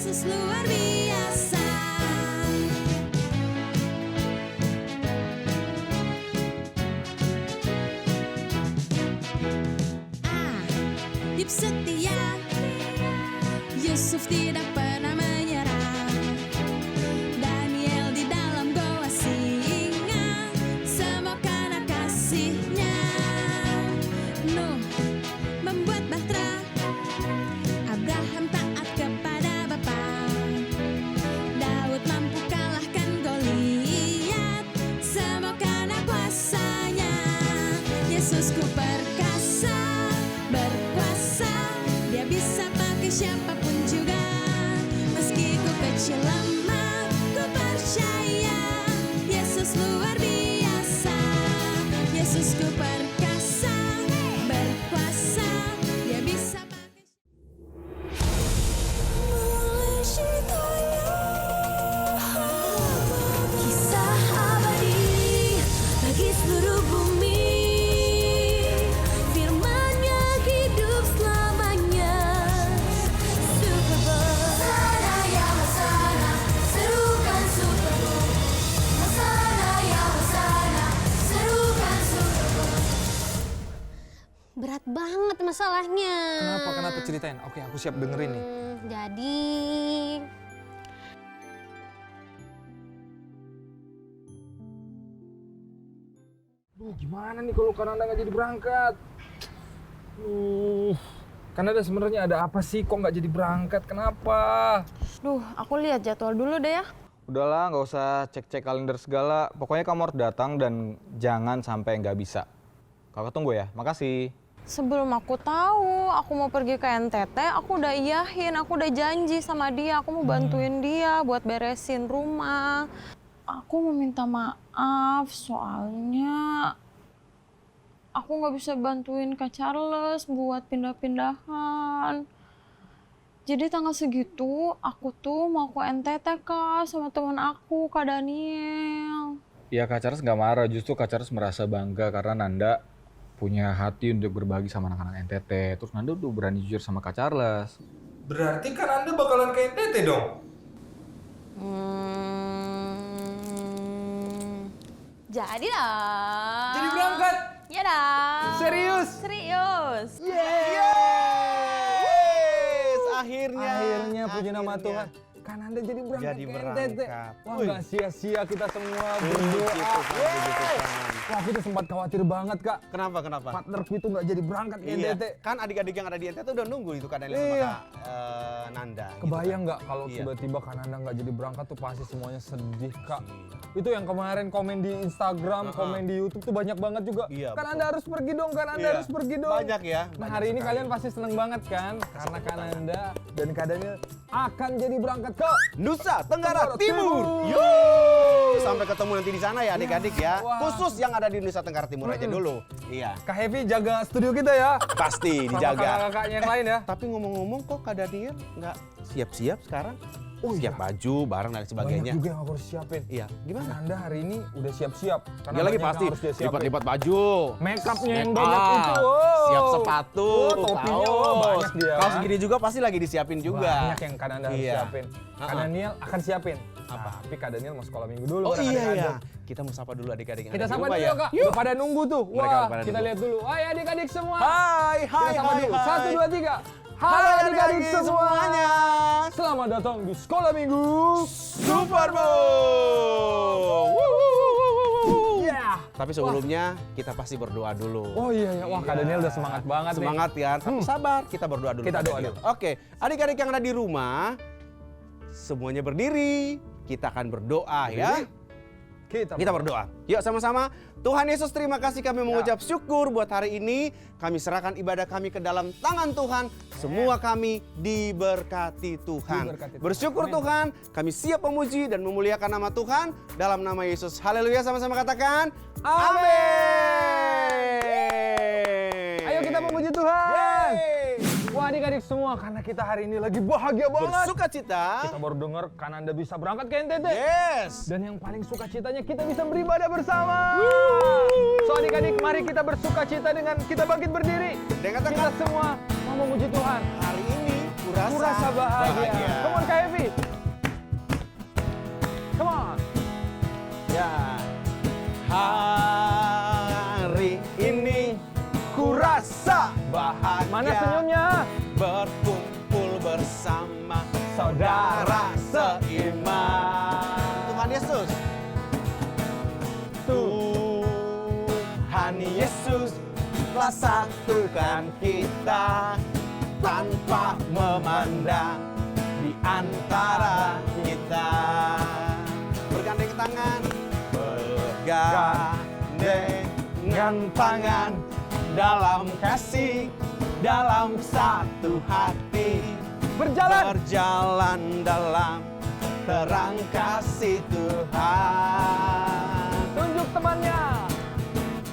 Yesus luar biasa. Hidup setia, Yusuf tidak pernah menyerah. Daniel di dalam goa singa, semua karena kasihnya. Nuh membuat bahtera, Abraham taat kepada Bapa. Daud mampu kalahkan Goliat, semua karena kuasanya. Yesusku perkasa, berkuasa, dia bisa pakai siapapun juga. Meski ku kecil lemah, ku percaya Yesus luar biasa. Yesusku perkasa, berkuasa, dia bisa pakai. Mulai ceritanya, kisah abadi bagi seluruh bumi. Firman-Nya hidup selamanya. Super Bowl, Hosana ya Hosana, serukan Super Bowl. Hosana ya Hosana, serukan Super Bowl. Berat banget masalahnya. Kenapa ceritain? Oke, aku siap dengerin nih. Jadi Duh, gimana nih kalau Kananda nggak jadi berangkat? Kananda sebenarnya ada apa sih? Kok nggak jadi berangkat? Kenapa? Duh, aku lihat jadwal dulu deh ya. Udahlah, nggak usah cek-cek kalender segala. Pokoknya kamu harus datang dan jangan sampai nggak bisa. Kakak tunggu ya. Makasih. Sebelum aku tahu aku mau pergi ke NTT, aku udah iyahin, aku udah janji sama dia, aku mau bantuin dia buat beresin rumah. Aku mau minta maaf soalnya aku nggak bisa bantuin Kak Charles buat pindah-pindahan. Jadi tanggal segitu aku tuh mau ke NTT Kak sama teman aku, Kak Daniel. Ya, Kak Charles nggak marah. Justru Kak Charles merasa bangga karena Nanda punya hati untuk berbagi sama anak-anak NTT. Terus Nanda udah berani jujur sama Kak Charles. Berarti kan Nanda bakalan ke NTT dong? Jadi dong. Jadi berangkat? Ya dong. Serius? Serius. Yes, akhirnya puji nama Tuhan. Kan Anda jadi berangkat Jadi ke berangkat. NTT. Wah, Wih. nggak sia-sia kita semua Puji berdoa. Tuhan, puji Tuhan. Wah, kita sempat khawatir banget, Kak. Kenapa? Partnerku itu nggak jadi berangkat ke Iya, NTT. kan adik-adik yang ada di NTT udah nunggu itu Kak Daniel sama Iya. Kak Nanda. Kebayang nggak kalau Iya. tiba-tiba kan Anda nggak jadi berangkat tuh pasti semuanya sedih, Kak. Itu yang kemarin komen di Instagram, komen di YouTube tuh banyak banget juga. Iya, Kan betul. Anda harus pergi dong, kan Anda Iya. harus pergi dong. Banyak ya. Nah, banyak hari ini sekali. kalian pasti seneng banget kan? Karena kan Anda dan Kak Daniel akan jadi berangkat ke Nusa Tenggara Tenggara Timur. Timur. Yo, sampai ketemu nanti di sana ya adik-adik ya. Wah. Khusus yang ada di Nusa Tenggara Timur aja dulu. Iya, Kak Heavy jaga studio kita ya. pasti Sama dijaga. kakak-kakaknya yang lain ya. Tapi ngomong-ngomong kok Kak Daniel nggak siap-siap sekarang? Oh, Siap iya. baju, barang dan sebagainya. Banyak juga yang aku harus siapin. Iya, gimana? Anda hari ini udah siap-siap. Karena Dia lagi banyak yang pasti harus dia siapin. lipat-lipat baju. Make upnya yang Make banyak up, itu. Wow. Siap sepatu, Oh, topinya kaos. banyak dia. Kaos segini juga pasti lagi disiapin juga. Banyak yang Kak Anda harus Iya. siapin. Kak Uh-uh. Daniel akan siapin. Apa? Tapi Kak Daniel mau sekolah minggu dulu. Oh bareng iya adik-adik. ya. Kita mau sapa dulu adik-adik yang Kita ada di sapa rumah dulu ya. ya, Kak. Udah pada nunggu tuh. Mereka Wah, pada kita nunggu. lihat dulu. Hai adik-adik semua. Hai, hai, Kita sapa hai, dulu. hai. 1, 2, 3. Halo Hai adik-adik semuanya. Selamat datang di Sekolah Minggu Super Bowl. Ya. Tapi sebelumnya kita pasti berdoa dulu. Oh iya ya. Wah, Kak Daniel udah semangat banget nih. Semangat ya. Tapi sabar, kita berdoa dulu. Kita Kak doa Daniel. dulu. Oke, adik-adik yang ada di rumah, semuanya berdiri. Kita akan berdoa ya. Kita berdoa. Yuk sama-sama. Tuhan Yesus, terima kasih kami mengucap syukur buat hari ini. Kami serahkan ibadah kami ke dalam tangan Tuhan. Semua kami diberkati Tuhan. Diberkati Tuhan. Bersyukur Amin. Tuhan, kami siap memuji dan memuliakan nama Tuhan. Dalam nama Yesus. Haleluya, sama-sama katakan. Amin. Ayo kita memuji Tuhan. Yeay. Wah, adik-adik semua, karena kita hari ini lagi bahagia banget. Bersukacita. Kita baru dengar kan Anda bisa berangkat ke NTT. Yes. Dan yang paling sukacitanya kita bisa beribadah bersama. So adik-adik, mari kita bersukacita dengan kita bangkit berdiri. Dan katakan, Kita semua mau memuji Tuhan. hari ini Kurasa bahagia. Come on Kak Evi. Come on. Ya. Hari ini ku rasa bahagia. Mana senyumnya? Berkumpul bersama saudara seiman. Tuhan Yesus. Tuhan Yesus telah satukan kita tanpa memandang di antara kita. Bergandeng tangan, bergandengan tangan dalam kasih, dalam satu hati. Berjalan dalam terang kasih Tuhan. Tunjuk temannya.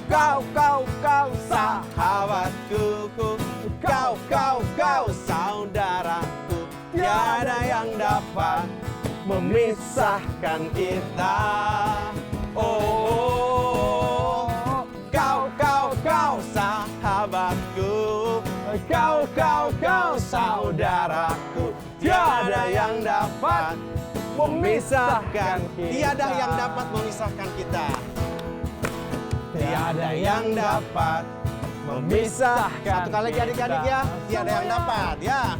Kau sahabatku, kau saudaraku. Tiada yang dapat memisahkan kita. Oh, kau sahabatku, kau saudaraku. Tiada yang dapat memisahkan kita. Tiada yang dapat memisahkan kita. Tiada yang dapat memisahkan. Satu kali lagi adik-adik ya. Tiada yang dapat ya.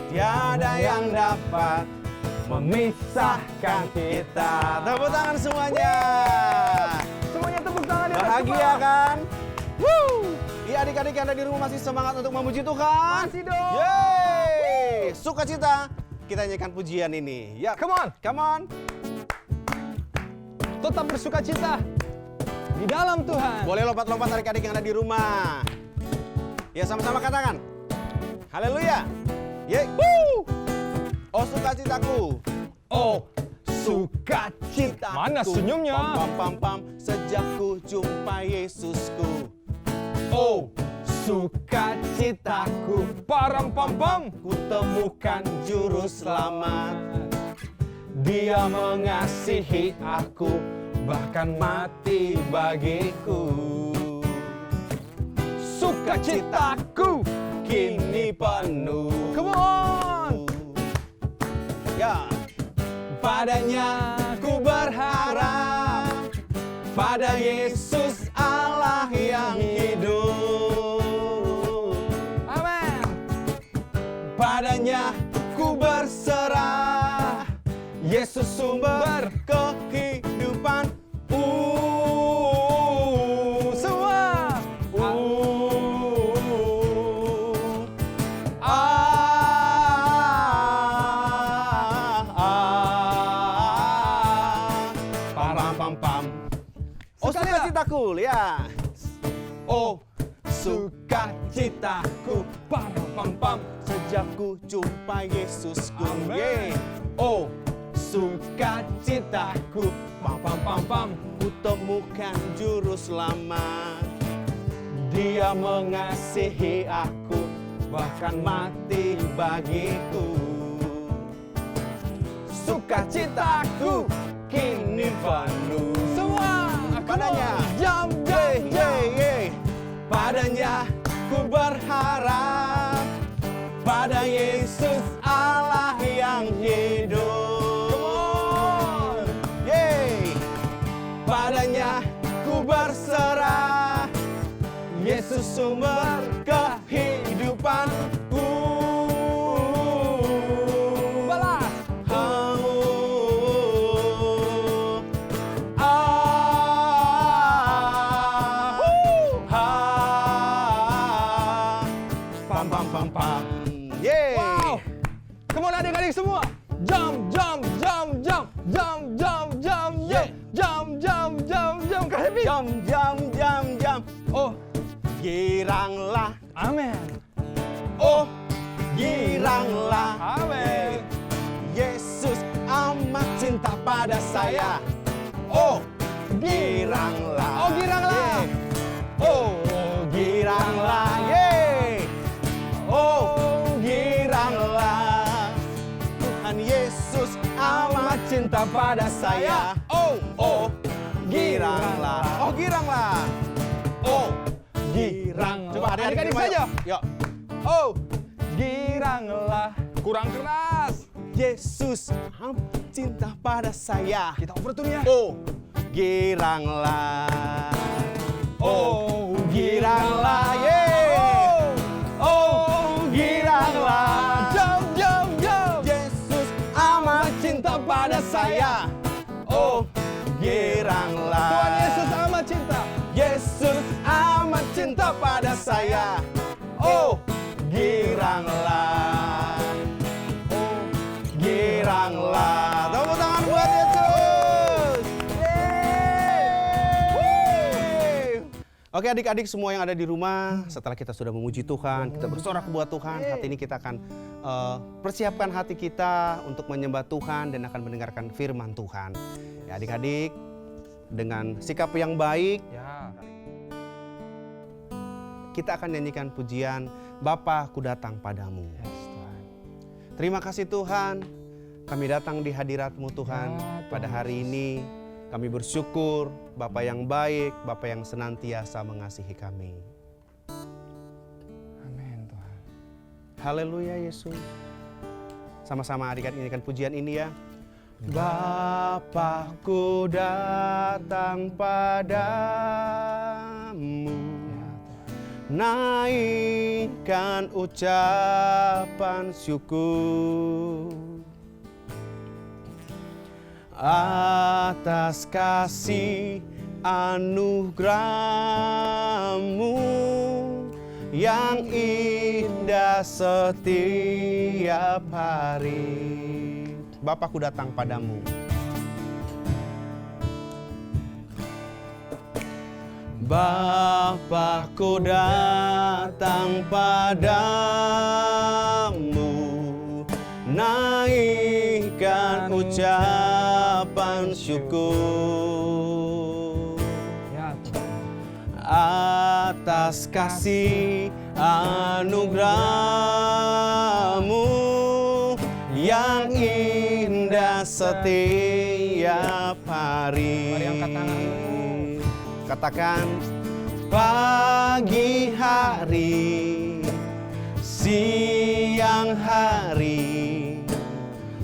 Tiada yang dapat memisahkan kita. Tepuk tangan semuanya. Semuanya tepuk tangan di atas Bahagia kepala. kan? Woo! Iya adik-adik yang ada di rumah masih semangat untuk memuji Tuhan? Masih dong. Yeay! Sukacita kita nyanyikan pujian ini. Ya, Come on. come on. Tetap bersuka cita di dalam Tuhan. Boleh lompat-lompat adik-adik yang ada di rumah. Ya, sama-sama katakan. Haleluya. Yeay. Woo! Oh sukacitaku. Oh sukacitaku. Mana senyumnya? Pam pam pam sejak ku jumpa Yesusku. Oh sukacitaku. Param pam pam. Ku temukan juru selamat. Dia mengasihi aku, bahkan mati bagiku. Sukacitaku kini penuh. Come on. Ya, padanya ku berharap, pada Yesus Allah yang hidup. Amin. Padanya ku berserah, Yesus sumber kehidupan. Semua. Oh sukacitaku, ya. Oh sukacitaku, pam pam pam, sejak ku jumpa Yesusku. Amin. Yeay. Oh sukacitaku, pam pam pam pam, ku temukan juru selamat. Dia mengasihi aku, bahkan mati bagiku. Sukacitaku kini penuh. Semua. Padanya, Jam, yeay, yeay, yeay. Padanya ku berharap, pada Yesus Allah yang hidup. Come on. Yeay. Padanya ku berserah, Yesus sumber kehidupanku. Balas. Pam pam pam pam. Yeay. Wow. Come on adik-adik semua. Jump, jump, jump, jump, jump, jump, jump, Yeah. jump, jump, jump, jump, Kak Happy. Jam jam jam jam. Oh, Giranglah. amin. Oh, giranglah. Amin. Yesus amat cinta pada saya. Oh, giranglah. Oh, giranglah. Yeah. Oh, giranglah. Yeay. Oh, giranglah. Tuhan Yesus amat cinta pada saya. Oh, giranglah. Oh, giranglah. Oh, girang. Coba Adik-adik terima, yuk. saja. Yuk. Oh, giranglah. Kurang keras. Yesus amat cinta pada saya. Kita over tune ya. Oh, giranglah. Oh, giranglah. Yeah. Oh, giranglah. Jump, jump, jump. Yesus amat cinta pada saya. Oh, giranglah. Tuhan Yesus amat cinta. Yesus amat cinta pada saya. Oh, giranglah. Oh, giranglah. Tepuk tangan buat Yesus. Yeay. Oke adik-adik semua yang ada di rumah, setelah kita sudah memuji Tuhan, kita bersorak buat Tuhan, saat ini kita akan persiapkan hati kita untuk menyembah Tuhan dan akan mendengarkan firman Tuhan. Ya adik-adik, dengan sikap yang baik, Ya. kita akan nyanyikan pujian Bapa ku datang padamu. Yes, Tuhan. Terima kasih Tuhan, kami datang di hadirat-Mu Tuhan. Ya, Tuhan Pada hari ini kami bersyukur Bapa yang baik, Bapa yang senantiasa mengasihi kami. Amin Tuhan. Haleluya Yesus. Sama-sama adik-adik nyanyikan pujian ini ya. Bapa ku datang padamu, naikkan ucapan syukur atas kasih anugerah-Mu yang indah setiap hari. Bapakku datang padamu. Bapakku datang padamu, naikkan ucapan syukur Ya Tuhan. atas kasih anugerah-Mu yang indah setiap hari. Mari angkat tanganmu. Katakan, pagi hari, siang hari,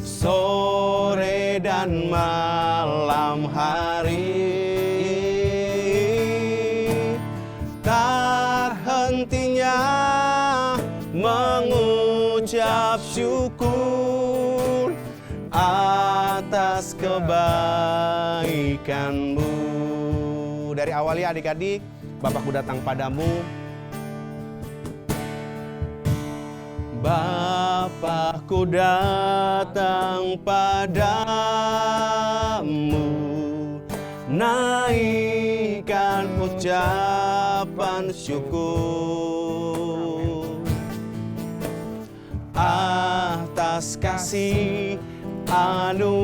sore dan malam hari, tak hentinya mengucap syukur atas kebaikan-Mu. Dari awal ya adik-adik, Bapakku datang padamu. Bapakku datang padamu, naikkan ucapan syukur atas kasih anugerah-Mu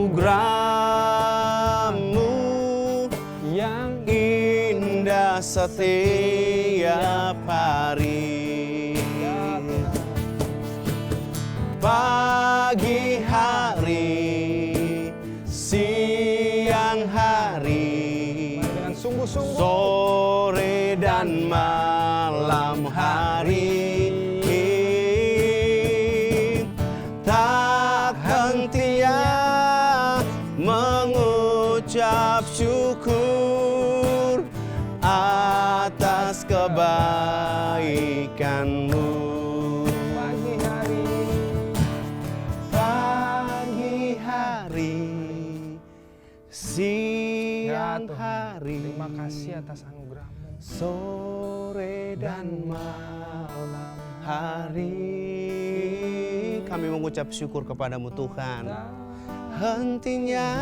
yang indah setiap hari. Pagi hari, siang hari, Dengan sungguh-sungguh. sore dan malam hari, tak hentinya mengucap syukur atas kebaikan-Mu. Pagi hari. Pagi hari, siang Tuhan. hari, Terima kasih atas anugerah-Mu. sore dan malam hari. Kami mengucap syukur kepadamu Tuhan. Hentinya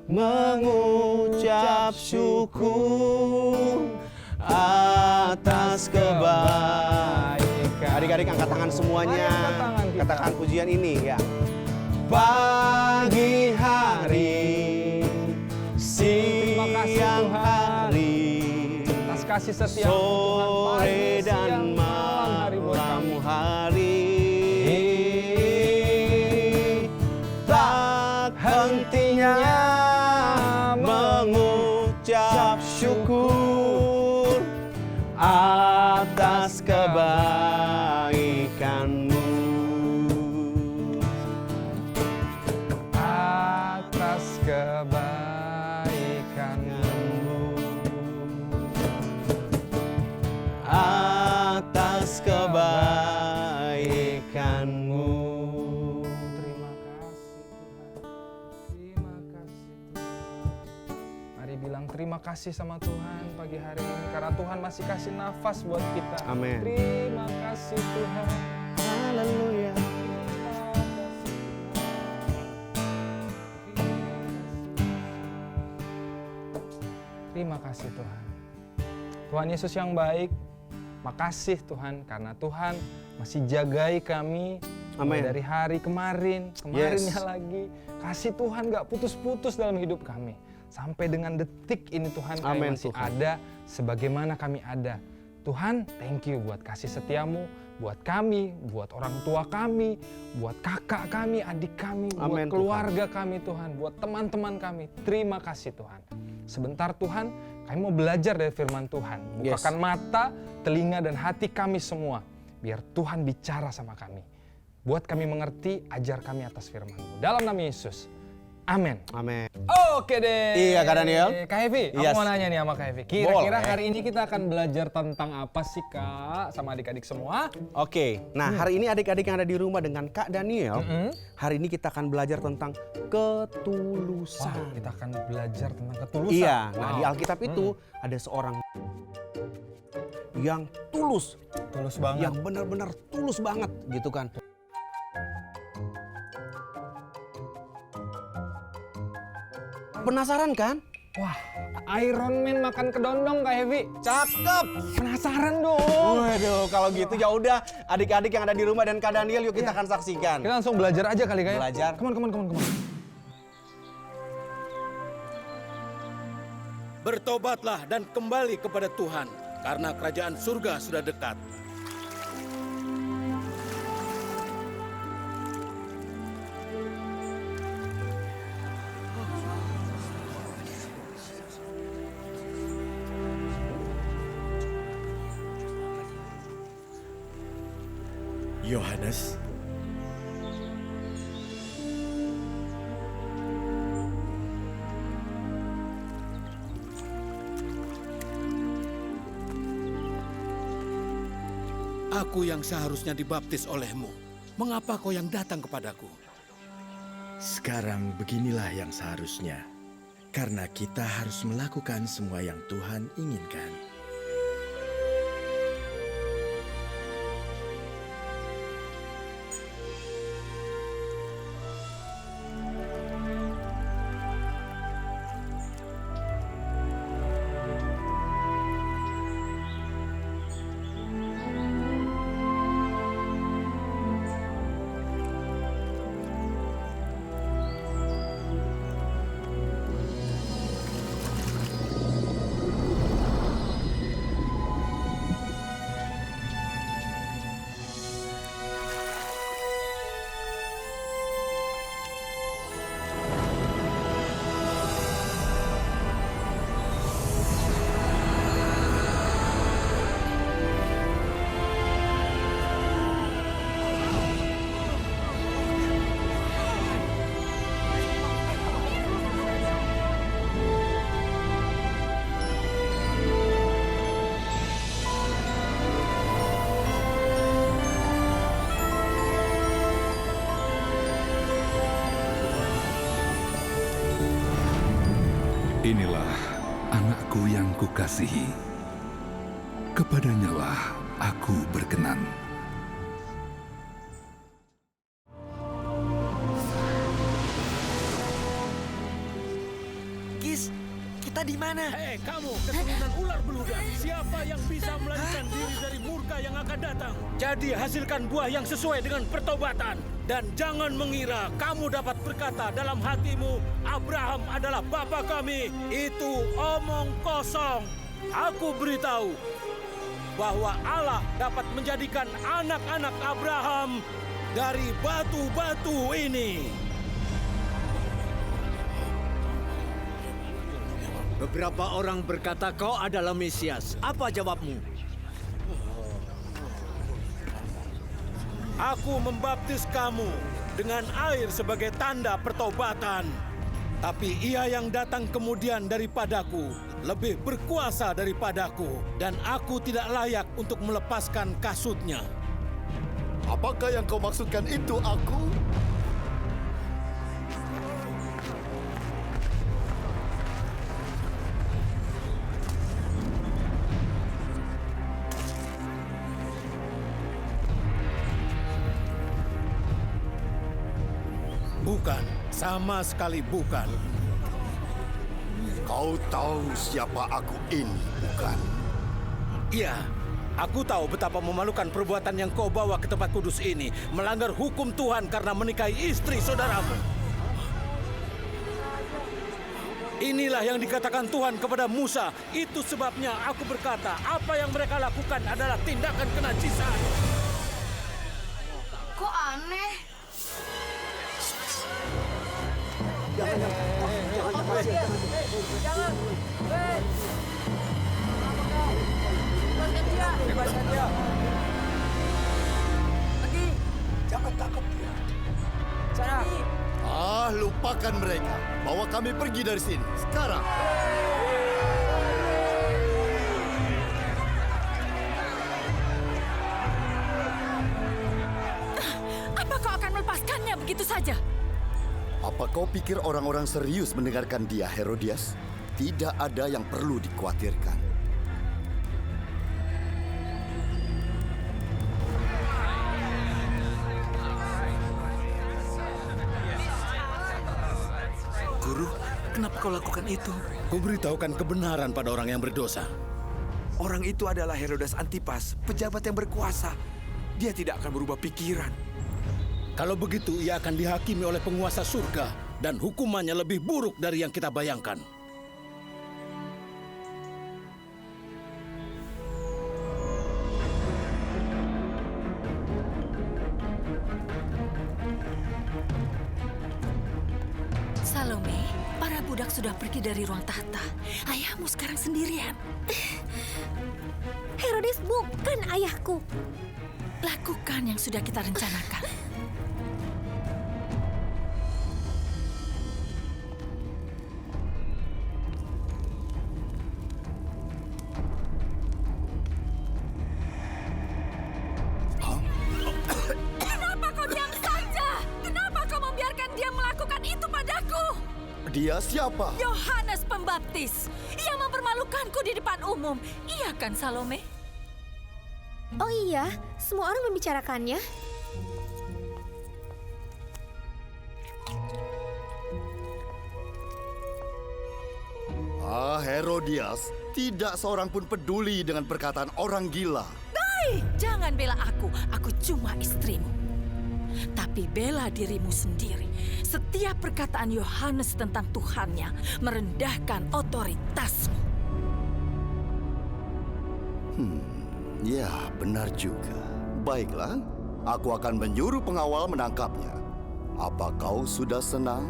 mengucap syukur atas kebaikan. Adik-adik angkat tangan semuanya. Mari angkat tangan kita. Katakan pujian ini ya. Pagi hari, Terima kasih, siang Tuhan. hari, Atas kasih setia sore Tuhan, dan malam hari, tak hentinya mengucap syukur atas kebaikan-Mu. kasih sama Tuhan pagi hari ini karena Tuhan masih kasih nafas buat kita. Amin. Terima kasih Tuhan. Haleluya. Terima kasih Tuhan. Tuhan Yesus yang baik, makasih Tuhan karena Tuhan masih jagai kami mulai Amin. dari hari kemarinnya lagi. Kasih Tuhan gak putus-putus dalam hidup kami. Sampai dengan detik ini Tuhan kami Amin, masih Tuhan. ada sebagaimana kami ada. Tuhan, thank you buat kasih setiamu, buat kami, buat orang tua kami, buat kakak kami, adik kami, buat Amin, keluarga kami Tuhan, buat teman-teman kami. Terima kasih Tuhan. Sebentar Tuhan, kami mau belajar dari firman Tuhan. Bukakan mata, telinga, dan hati kami semua. Biar Tuhan bicara sama kami. Buat kami mengerti, ajar kami atas firman-Mu. Dalam nama Yesus. Amin. Amin. Oke deh. Iya, Kak Daniel. Kak Hevi, aku Yes. mau nanya nih sama Kak Hevi. Kira-kira Boleh. hari ini kita akan belajar tentang apa sih Kak? Sama adik-adik semua. Oke, nah hari ini adik-adik yang ada di rumah dengan Kak Daniel, hari ini kita akan belajar tentang ketulusan. Kita akan belajar tentang ketulusan. Iya, nah Wow. di Alkitab itu ada seorang yang tulus, Tulus banget. yang benar-benar tulus banget gitu kan. Penasaran kan? Wah, Iron Man makan kedondong Kak Hevi. Cakep. Penasaran dong. Waduh, kalau gitu ya udah adik-adik yang ada di rumah dan Kak Daniel yuk kita akan saksikan. Kita langsung belajar aja kali Kak ya. Belajar. Come on. Bertobatlah dan kembali kepada Tuhan, karena kerajaan surga sudah dekat. Yohanes, aku yang seharusnya dibaptis olehmu. Mengapa kau yang datang kepadaku? Sekarang beginilah yang seharusnya, karena kita harus melakukan semua yang Tuhan inginkan. Inilah anakku yang kukasihi. Kepadanyalah aku berkenan. Gis, kita di mana? Hei kamu, keturunan ular beludak. Siapa yang bisa melarikan diri dari murka yang akan datang? Jadi hasilkan buah yang sesuai dengan pertobatan. Dan jangan mengira kamu dapat berkata dalam hatimu, Abraham adalah bapa kami. Itu omong kosong. Aku beritahu bahwa Allah dapat menjadikan anak-anak Abraham dari batu-batu ini. Beberapa orang berkata kau adalah Mesias. Apa jawabmu? Aku membaptis kamu dengan air sebagai tanda pertobatan. Tapi ia yang datang kemudian daripadaku lebih berkuasa daripadaku. Dan aku tidak layak untuk melepaskan kasutnya. Apakah yang kau maksudkan itu aku? Bukan, sama sekali bukan. Kau tahu siapa aku ini, bukan? Iya, aku tahu betapa memalukan perbuatan yang kau bawa ke tempat kudus ini. Melanggar hukum Tuhan karena menikahi istri saudaramu. Inilah yang dikatakan Tuhan kepada Musa. Itu sebabnya aku berkata, apa yang mereka lakukan adalah tindakan kenajisan. Kok aneh? Lupakan mereka. Bawa kami pergi dari sini. Sekarang. Apa kau akan melepaskannya begitu saja? Apa kau pikir orang-orang serius mendengarkan dia, Herodias? Tidak ada yang perlu dikhawatirkan. Guru, kenapa kau lakukan itu? Kuberitahukan kebenaran pada orang yang berdosa. Orang itu adalah Herodes Antipas, pejabat yang berkuasa. Dia tidak akan berubah pikiran. Kalau begitu, ia akan dihakimi oleh penguasa surga dan hukumannya lebih buruk dari yang kita bayangkan. Salome, para budak sudah pergi dari ruang tahta. Ayahmu sekarang sendirian. Herodes bukan ayahku. Lakukan yang sudah kita rencanakan. Kenapa kau diam saja? Kenapa kau membiarkan dia melakukan itu padaku? Dia siapa? Yohanes Pembaptis. Ia mempermalukanku di depan umum. Iya kan, Salome? Oh iya, semua orang membicarakannya. Herodias, tidak seorang pun peduli dengan perkataan orang gila. Jangan bela aku. Aku cuma istrimu. Tapi bela dirimu sendiri. Setiap perkataan Yohanes tentang Tuhannya merendahkan otoritasmu. Ya, benar juga. Baiklah, aku akan menyuruh pengawal menangkapnya. Apa kau sudah senang?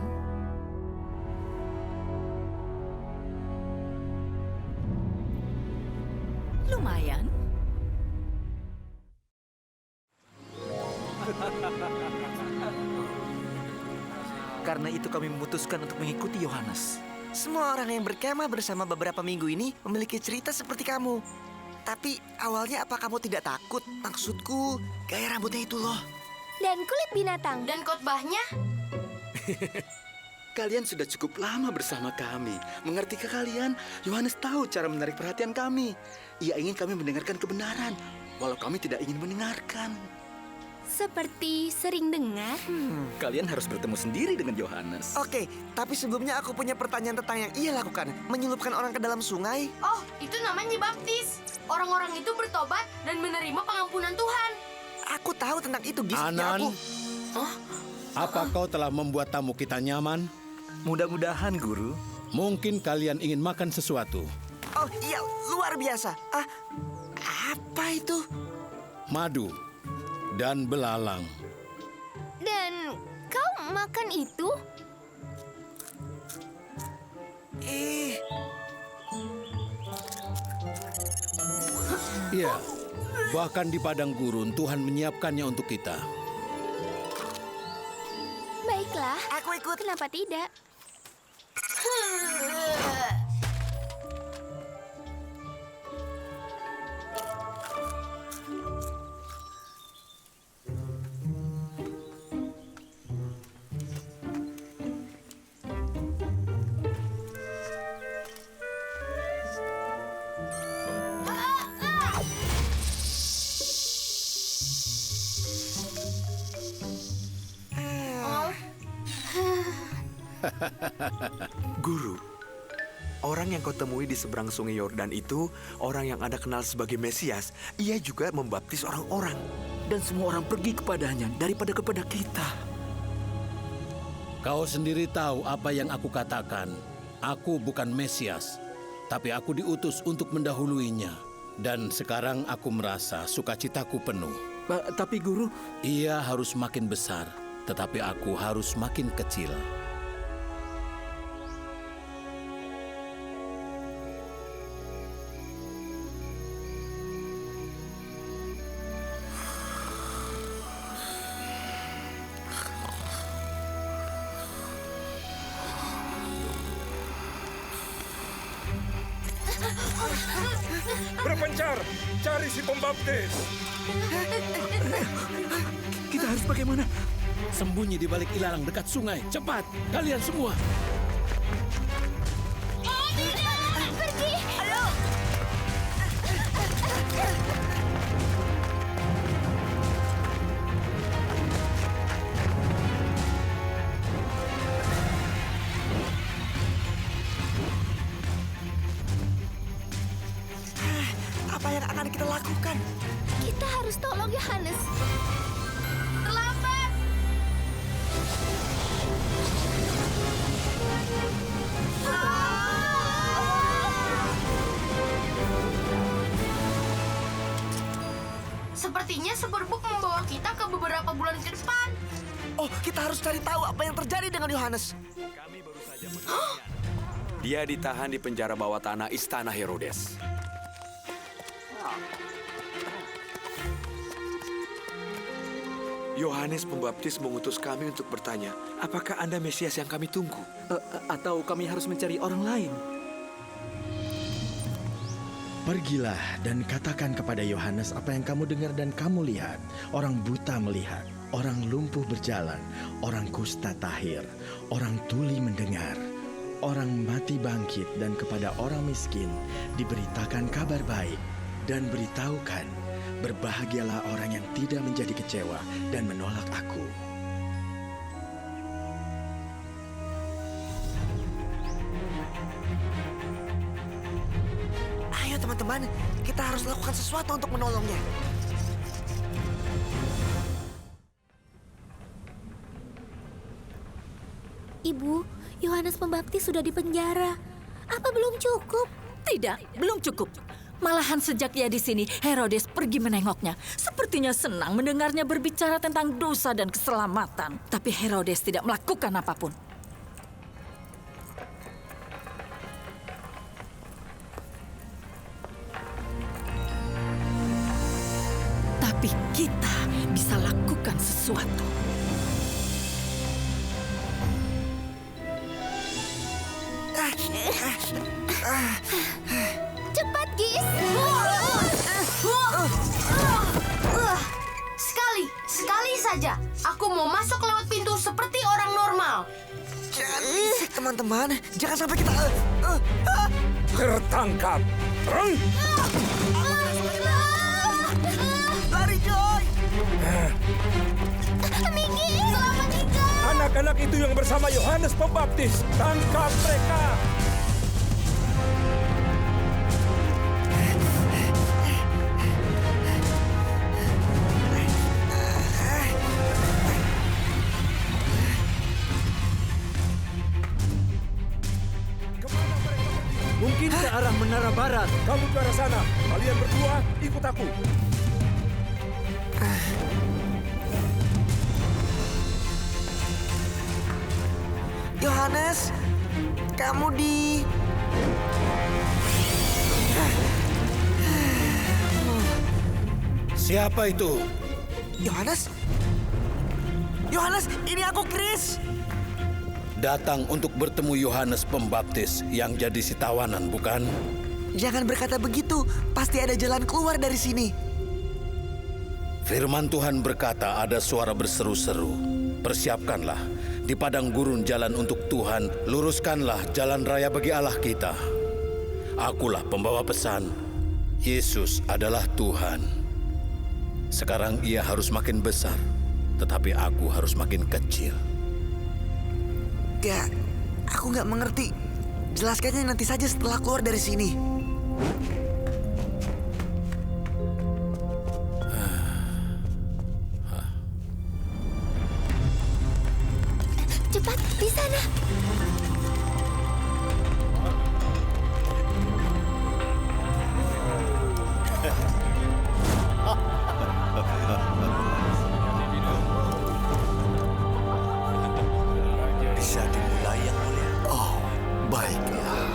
Lumayan. Karena itu kami memutuskan untuk mengikuti Yohanes. Semua orang yang berkemah bersama beberapa minggu ini memiliki cerita seperti kamu. Tapi awalnya apa kamu tidak takut? Maksudku, gaya rambutnya itu loh. Dan kulit binatang. Dan khotbahnya? Kalian sudah cukup lama bersama kami. Mengertikah kalian? Yohanes tahu cara menarik perhatian kami. Ia ingin kami mendengarkan kebenaran, walau kami tidak ingin mendengarkan. Seperti sering dengar. Kalian harus bertemu sendiri dengan Yohanes. Oke, tapi sebelumnya aku punya pertanyaan tentang yang ia lakukan. Menyelupkan orang ke dalam sungai. Oh, itu namanya baptis. Orang-orang itu bertobat dan menerima pengampunan Tuhan. Aku tahu tentang itu, Gis. Anan, apa kau telah membuat tamu kita nyaman? Mudah-mudahan, Guru. Mungkin kalian ingin makan sesuatu. Oh iya, luar biasa. Apa itu? Madu dan belalang. Dan kau makan itu? Iya, bahkan di padang gurun Tuhan menyiapkannya untuk kita. Baiklah. Aku ikut. Kenapa tidak? Guru, orang yang kau temui di seberang sungai Yordan itu, orang yang Anda kenal sebagai Mesias, ia juga membaptis orang-orang. Dan semua orang pergi kepadanya daripada kepada kita. Kau sendiri tahu apa yang aku katakan. Aku bukan Mesias, tapi aku diutus untuk mendahuluinya. Dan sekarang aku merasa sukacitaku penuh. Tapi Guru... Ia harus makin besar, tetapi aku harus makin kecil. Berpencar, cari si pembaptis. Kita harus bagaimana? Sembunyi di balik ilalang dekat sungai. Cepat, kalian semua. Pergi! Ayo! Apa yang akan kita lakukan? Kita harus tolong Yohanes. Terlambat! Sepertinya Superbook membawa kita ke beberapa bulan ke depan. Oh, kita harus cari tahu apa yang terjadi dengan Yohanes. Dia ditahan di penjara bawah tanah Istana Herodes. Yohanes Pembaptis mengutus kami untuk bertanya, apakah Anda Mesias yang kami tunggu? Atau kami harus mencari orang lain? Pergilah dan katakan kepada Yohanes apa yang kamu dengar dan kamu lihat. Orang buta melihat, orang lumpuh berjalan, orang kusta tahir, orang tuli mendengar, orang mati bangkit, dan kepada orang miskin diberitakan kabar baik. Dan beritahukan, berbahagialah orang yang tidak menjadi kecewa dan menolak aku. Ayo teman-teman, kita harus lakukan sesuatu untuk menolongnya. Ibu, Yohanes Pembaptis sudah dipenjara. Apa belum cukup? Tidak, belum cukup. Malahan sejak ia di sini, Herodes pergi menengoknya. Sepertinya senang mendengarnya berbicara tentang dosa dan keselamatan. Tapi Herodes tidak melakukan apapun. Tapi kita bisa lakukan sesuatu. Cepat, Gis! Sekali saja. Aku mau masuk lewat pintu seperti orang normal. Jangan berisik, teman-teman. Jangan sampai kita... Tertangkap. Lari, Joy! Minggi, selamat tinggal! Anak-anak itu yang bersama Yohanes Pembaptis. Tangkap mereka. Mungkin ke arah menara barat. Kamu ke arah sana. Kalian berdua ikut aku. Yohanes, kamu di... Siapa itu? Yohanes? Yohanes, ini aku, Chris. Datang untuk bertemu Yohanes Pembaptis yang jadi si tawanan, bukan? Jangan berkata begitu. Pasti ada jalan keluar dari sini. Firman Tuhan berkata ada suara berseru-seru. Persiapkanlah di padang gurun jalan untuk Tuhan. Luruskanlah jalan raya bagi Allah kita. Akulah pembawa pesan. Yesus adalah Tuhan. Sekarang ia harus makin besar, tetapi aku harus makin kecil. Aku nggak mengerti. Jelaskannya nanti saja setelah keluar dari sini. Cepat, di sana. Bisa dimulai yang mulia. Oh, baiklah.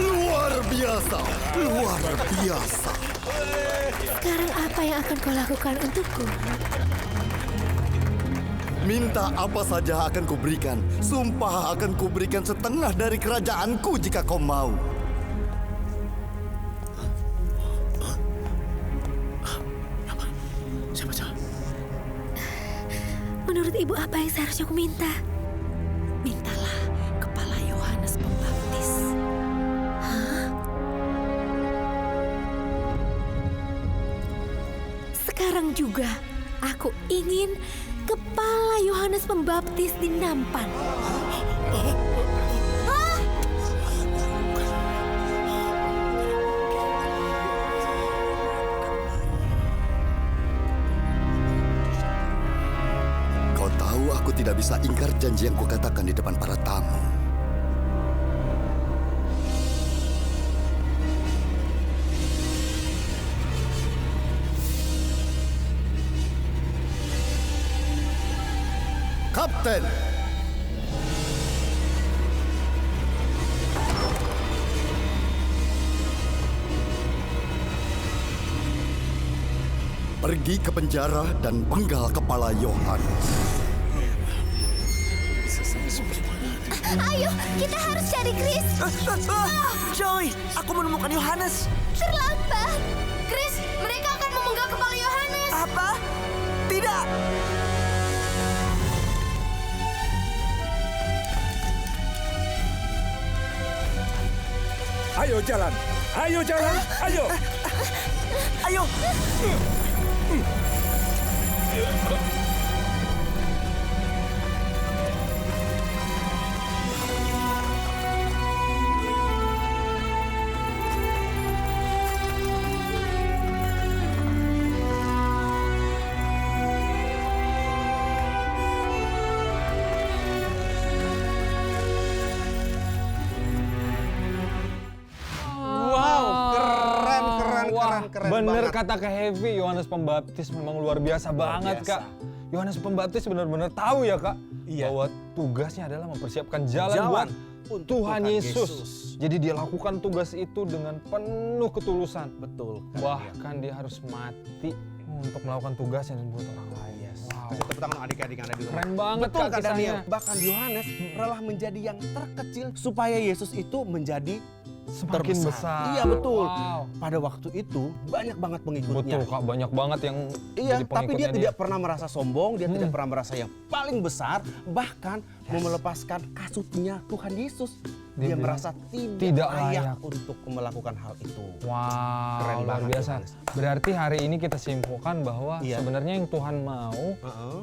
Luar biasa, luar biasa. Sekarang apa yang akan kau lakukan untukku? Minta apa saja akan kuberikan. Sumpah akan kuberikan setengah dari kerajaanku jika kau mau. Siapa? Menurut ibu apa yang seharusnya aku minta? Mintalah kepala Yohanes Pembaptis. Sekarang juga aku ingin kepala Yohanes Pembaptis di nampan. Kau tahu aku tidak bisa ingkar janji yang kukatakan di depan para tamu. Kapten! Pergi ke penjara dan penggal kepala Yohanes. Ayo, kita harus cari Chris. Joy, aku menemukan Yohanes. Terlambat. Chris, mereka akan memenggal kepala Yohanes. Apa? Tidak. Ayo jalan, ayo jalan, ayo. Ayo. Bener kata Kak Heavy, Yohanes Pembaptis memang luar biasa banget, Kak. Yohanes Pembaptis benar-benar tahu ya, Kak, bahwa tugasnya adalah mempersiapkan jalan buat Tuhan Yesus. Jadi dia lakukan tugas itu dengan penuh ketulusan. Betul. Bahkan dia harus mati untuk melakukan tugasnya dan buat orang lain. Wow. Kasih tepuk tangan adik-adik yang ada di rumah. Keren banget, Betul, Kak, kisahnya. Daniel. Bahkan Yohanes rela menjadi yang terkecil supaya Yesus itu menjadi semakin besar. Iya, betul. Wow. Pada waktu itu banyak banget pengikutnya. Betul, Kak, banyak banget yang Iya, jadi tapi dia pengikutnya tidak pernah merasa sombong, dia tidak pernah merasa yang paling besar, bahkan mau melepaskan kasutnya Tuhan Yesus. Dia bilang, merasa tidak layak untuk melakukan hal itu. Wow, Keren luar banget, biasa. Yohanes. Berarti hari ini kita simpulkan bahwa Iya. sebenarnya yang Tuhan mau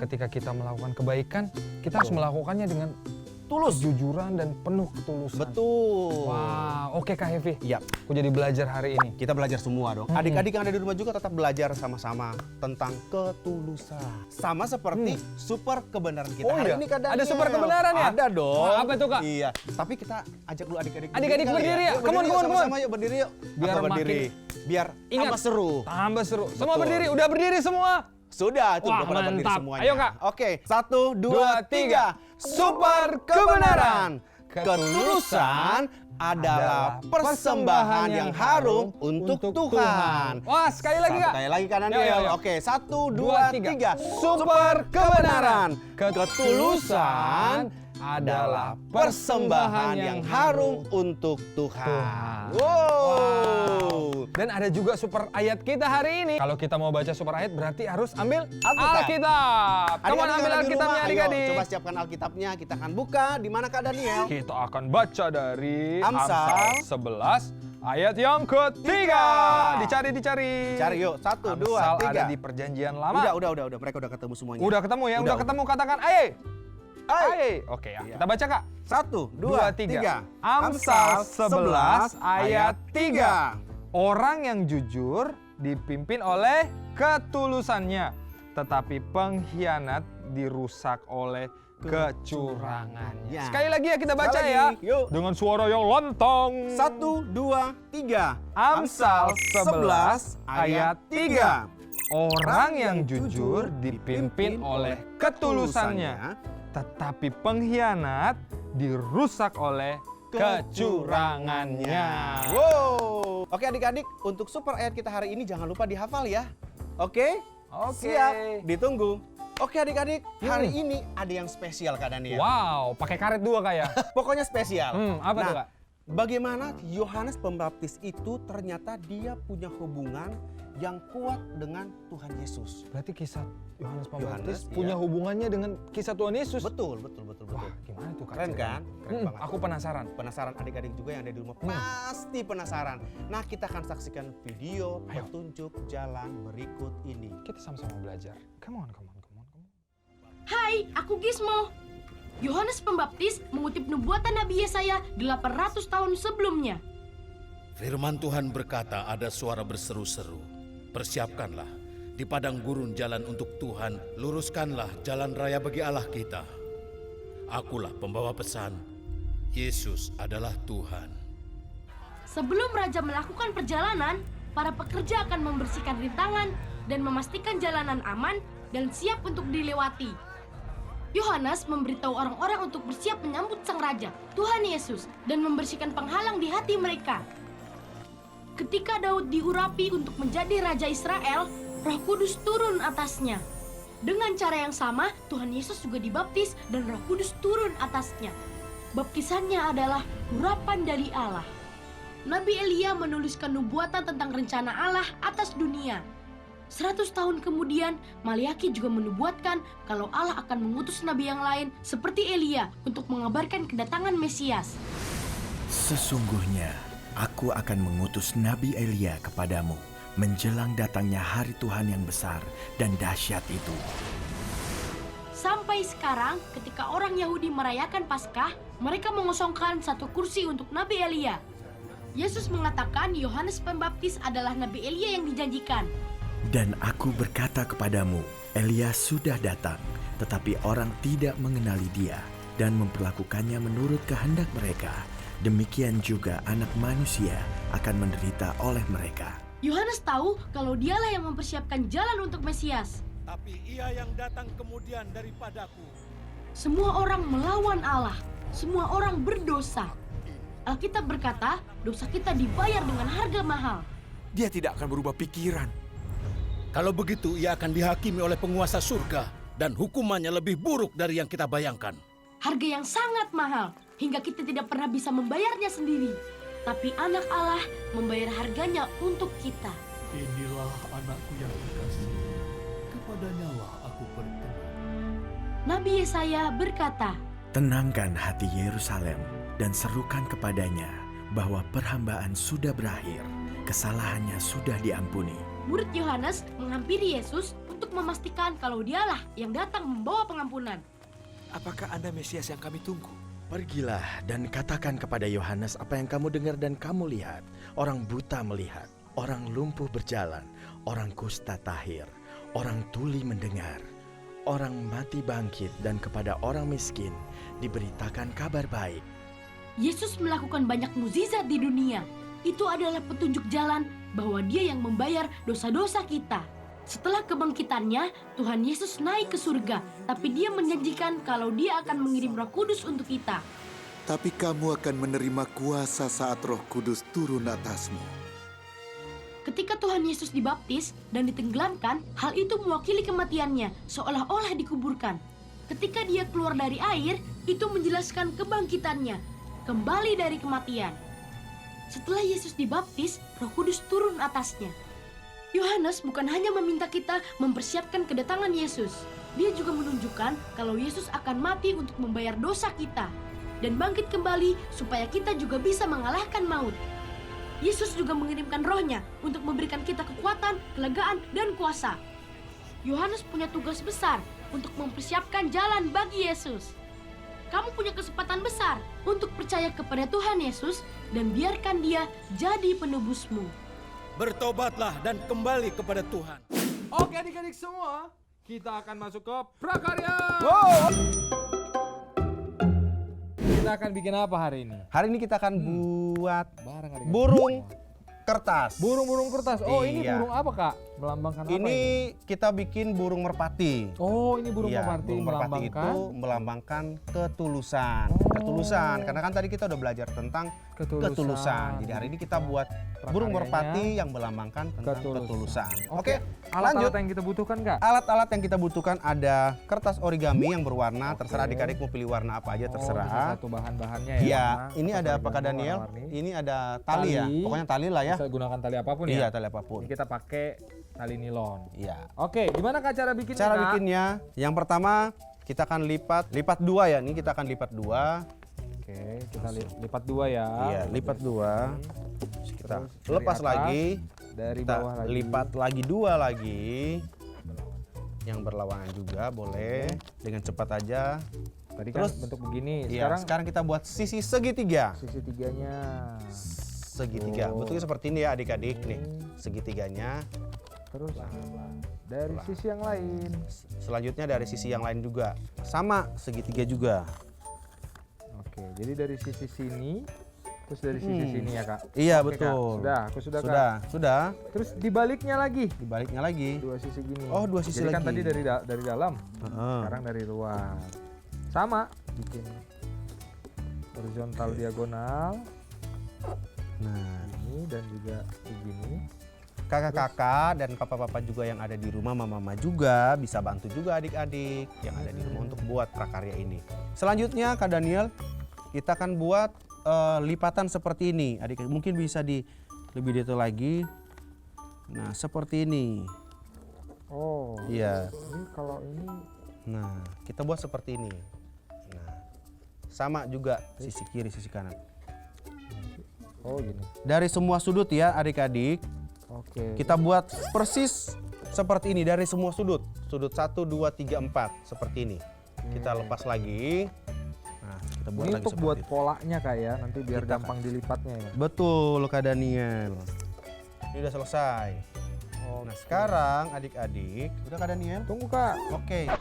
ketika kita melakukan kebaikan, kita harus melakukannya dengan tulus. Kejujuran dan penuh ketulusan. Betul. Wow, oke Kak Hevi. Iya. Aku jadi belajar hari ini. Kita belajar semua dong. Adik-adik yang ada di rumah juga tetap belajar sama-sama tentang ketulusan. Sama seperti super kebenaran kita hari ini Kak Daniel. Ada super kebenaran ya? Ada dong. Wah, apa tuh Kak? Iya. Tapi kita ajak dulu adik-adik. Adik-adik berdiri ya. Come on. Sama-sama yuk berdiri yuk. Biar berdiri. Biar tambah seru. Tambah seru. Semua berdiri. Udah berdiri semua? Sudah, tuh Wah, udah berdiri mantap. semuanya. Ayo Kak. Oke, 1, 2, 3. Super kebenaran. Ketulusan adalah persembahan yang harum untuk Tuhan. Wah, sekali lagi Kak. Sekali lagi Kak Daniel. Yo. Oke, 1, 2, 3. Super kebenaran. Ketulusan adalah persembahan yang harum untuk Tuhan. Wow. Dan ada juga super ayat kita hari ini. Kalau kita mau baca super ayat berarti harus ambil Alkitab. Kamu ambil Alkitabnya adik-adik. Coba siapkan Alkitabnya, kita akan buka. Di mana Kak Daniel? Kita akan baca dari Amsal 11 ayat yang ketiga. Dicari. Cari yuk, 1, 2, 3. Amsal ada di perjanjian lama. Udah. Mereka udah ketemu semuanya. Udah ketemu ya? Udah ketemu, katakan aye. Aye. Oke ya, kita baca Kak. 1, 2, 3. Amsal 11 ayat 3. Orang yang jujur dipimpin oleh ketulusannya, tetapi pengkhianat dirusak oleh kecurangannya. Ya. Sekali lagi ya kita baca Sekali ya. lagi, yuk. Dengan suara yang lontong. 1, 2, 3. Amsal 11 ayat 3. Orang yang jujur dipimpin oleh ketulusannya, tetapi pengkhianat dirusak oleh kecurangannya. Wow. Oke adik-adik, untuk super ayat kita hari ini jangan lupa dihafal ya. Oke? Siap, ditunggu. Oke adik-adik, hari ini ada yang spesial Kak Daniel. Wow, pakai karet 2 Kak ya? Pokoknya spesial. Apa tuh Kak? Bagaimana Yohanes Pembaptis itu ternyata dia punya hubungan yang kuat dengan Tuhan Yesus. Berarti kisah Yohanes Pembaptis punya hubungannya dengan kisah Tuhan Yesus. Betul. Wah, gimana tuh Kak? Keren kan? Keren banget. Aku penasaran. Penasaran adik-adik juga yang ada di rumah pasti penasaran. Nah, kita akan saksikan video petunjuk jalan berikut ini. Kita sama-sama belajar. Come on. Hai, aku Gizmo. Yohanes Pembaptis mengutip nubuatan Nabi Yesaya 800 tahun sebelumnya. Firman Tuhan berkata, ada suara berseru-seru. Persiapkanlah di padang gurun jalan untuk Tuhan, luruskanlah jalan raya bagi Allah kita. Akulah pembawa pesan, Yesus adalah Tuhan. Sebelum raja melakukan perjalanan, para pekerja akan membersihkan rintangan dan memastikan jalanan aman dan siap untuk dilewati. Yohanes memberitahu orang-orang untuk bersiap menyambut sang raja, Tuhan Yesus, dan membersihkan penghalang di hati mereka. Ketika Daud diurapi untuk menjadi raja Israel, Roh Kudus turun atasnya. Dengan cara yang sama, Tuhan Yesus juga dibaptis dan Roh Kudus turun atasnya. Baptisannya adalah urapan dari Allah. Nabi Elia menuliskan nubuatan tentang rencana Allah atas dunia. 100 tahun kemudian, Maliaki juga menubuatkan kalau Allah akan mengutus nabi yang lain seperti Elia untuk mengabarkan kedatangan Mesias. Sesungguhnya, aku akan mengutus Nabi Elia kepadamu menjelang datangnya hari Tuhan yang besar dan dahsyat itu. Sampai sekarang, ketika orang Yahudi merayakan Paskah, mereka mengosongkan satu kursi untuk Nabi Elia. Yesus mengatakan Yohanes Pembaptis adalah Nabi Elia yang dijanjikan. Dan aku berkata kepadamu, Elia sudah datang, tetapi orang tidak mengenali dia dan memperlakukannya menurut kehendak mereka. Demikian juga Anak Manusia akan menderita oleh mereka. Yohanes tahu kalau dialah yang mempersiapkan jalan untuk Mesias. Tapi ia yang datang kemudian daripadaku. Semua orang melawan Allah, semua orang berdosa. Alkitab berkata, dosa kita dibayar dengan harga mahal. Dia tidak akan berubah pikiran. Kalau begitu, ia akan dihakimi oleh penguasa surga dan hukumannya lebih buruk dari yang kita bayangkan. Harga yang sangat mahal, hingga kita tidak pernah bisa membayarnya sendiri. Tapi anak Allah membayar harganya untuk kita. Inilah anakku yang terkasih, kepadanyalah aku berkenan. Nabi Yesaya berkata, Tenangkan hati Yerusalem dan serukan kepadanya bahwa perhambaan sudah berakhir, kesalahannya sudah diampuni. Murid Yohanes menghampiri Yesus untuk memastikan kalau dialah yang datang membawa pengampunan. Apakah Anda Mesias yang kami tunggu? Pergilah dan katakan kepada Yohanes apa yang kamu dengar dan kamu lihat. Orang buta melihat, orang lumpuh berjalan, orang kusta tahir, orang tuli mendengar, orang mati bangkit, dan kepada orang miskin diberitakan kabar baik. Yesus melakukan banyak mukjizat di dunia. Itu adalah petunjuk jalan bahwa Dia yang membayar dosa-dosa kita. Setelah kebangkitannya, Tuhan Yesus naik ke surga, tapi Dia menjanjikan kalau Dia akan mengirim Roh Kudus untuk kita. Tapi kamu akan menerima kuasa saat Roh Kudus turun atasmu. Ketika Tuhan Yesus dibaptis dan ditenggelamkan, hal itu mewakili kematiannya, seolah-olah dikuburkan. Ketika Dia keluar dari air, itu menjelaskan kebangkitannya, kembali dari kematian. Setelah Yesus dibaptis, Roh Kudus turun atasnya. Yohanes bukan hanya meminta kita mempersiapkan kedatangan Yesus. Dia juga menunjukkan kalau Yesus akan mati untuk membayar dosa kita dan bangkit kembali supaya kita juga bisa mengalahkan maut. Yesus juga mengirimkan Roh-Nya untuk memberikan kita kekuatan, kelegaan, dan kuasa. Yohanes punya tugas besar untuk mempersiapkan jalan bagi Yesus. Kamu punya kesempatan besar untuk percaya kepada Tuhan Yesus dan biarkan Dia jadi penebusmu. Bertobatlah dan kembali kepada Tuhan. Oke adik-adik semua, kita akan masuk ke prakarya. Kita akan bikin apa hari ini? Hari ini kita akan buat burung kertas. Burung-burung kertas. Oh, ini Iya. burung apa, Kak? Melambangkan apa Ini kita bikin burung merpati. Oh, ini burung Iya, merpati burung merpati melambangkan itu melambangkan ketulusan. Ketulusan, karena kan tadi kita udah belajar tentang ketulusan. Jadi hari ini kita buat burung merpati yang melambangkan tentang ketulusan. Oke, alat-alat lanjut. yang kita butuhkan, Kak? Alat-alat yang kita butuhkan ada kertas origami yang berwarna, terserah adik-adik mau pilih warna apa aja terserah. Satu bahan-bahannya ya. Iya, warna, ini kertas ada apa Kak origami Daniel? warna-warni. Ini ada tali ya, pokoknya tali lah ya. Bisa gunakan tali apapun ya? Iya, tali apapun. Ini kita pakai tali nilon. Iya. Oke, gimana Kak cara bikinnya? Cara Kak? bikinnya, yang pertama kita akan lipat dua ya. Ini kita akan lipat dua. Oke, kita lipat dua ya. Iya, lipat dua. Terus kita Terus lepas dari atas, lagi. dari Kita bawah lagi. lipat lagi dua lagi. Yang berlawanan juga boleh. Dengan cepat aja. Tadi kan bentuk begini. Iya, sekarang kita buat sisi segitiga. Sisi tiganya. Segitiga. Bentuknya seperti ini ya adik-adik nih. Segitiganya. Terus dari sisi yang lain. Selanjutnya dari sisi yang lain juga. Sama segitiga juga. Oke, jadi dari sisi sini, terus dari sisi sini ya Kak? Iya, Oke, Kak. betul. Aku sudah Kak. Sudah. Terus dibaliknya lagi? Dibaliknya lagi. Dua sisi gini. Oh, dua sisi jadi kan lagi. tadi dari dalam, sekarang dari luar. Sama, bikin horizontal diagonal. Nah, ini dan juga begini. Kakak-kakak dan papa-papa juga yang ada di rumah, mama-mama juga bisa bantu juga adik-adik yang ada di rumah untuk buat prakarya ini. Selanjutnya Kak Daniel, kita akan buat lipatan seperti ini. Adik mungkin bisa lebih detail lagi. Nah, seperti ini. Oh. Iya. Ini kalau ini. Nah, kita buat seperti ini. Nah, sama juga sisi kiri, sisi kanan. Oh, gini. Dari semua sudut ya adik-adik. Oke. Kita buat persis seperti ini dari semua sudut. Sudut 1, 2, 3, 4 seperti ini. Kita lepas lagi. Nah, kita buat ini lagi untuk seperti buat itu. polanya Kak ya, nanti biar Kita gampang dilipatnya ya. Betul Kak Daniel. Ini udah selesai. Nah, sekarang adik-adik, udah Kak Daniel? Tunggu Kak. Oke.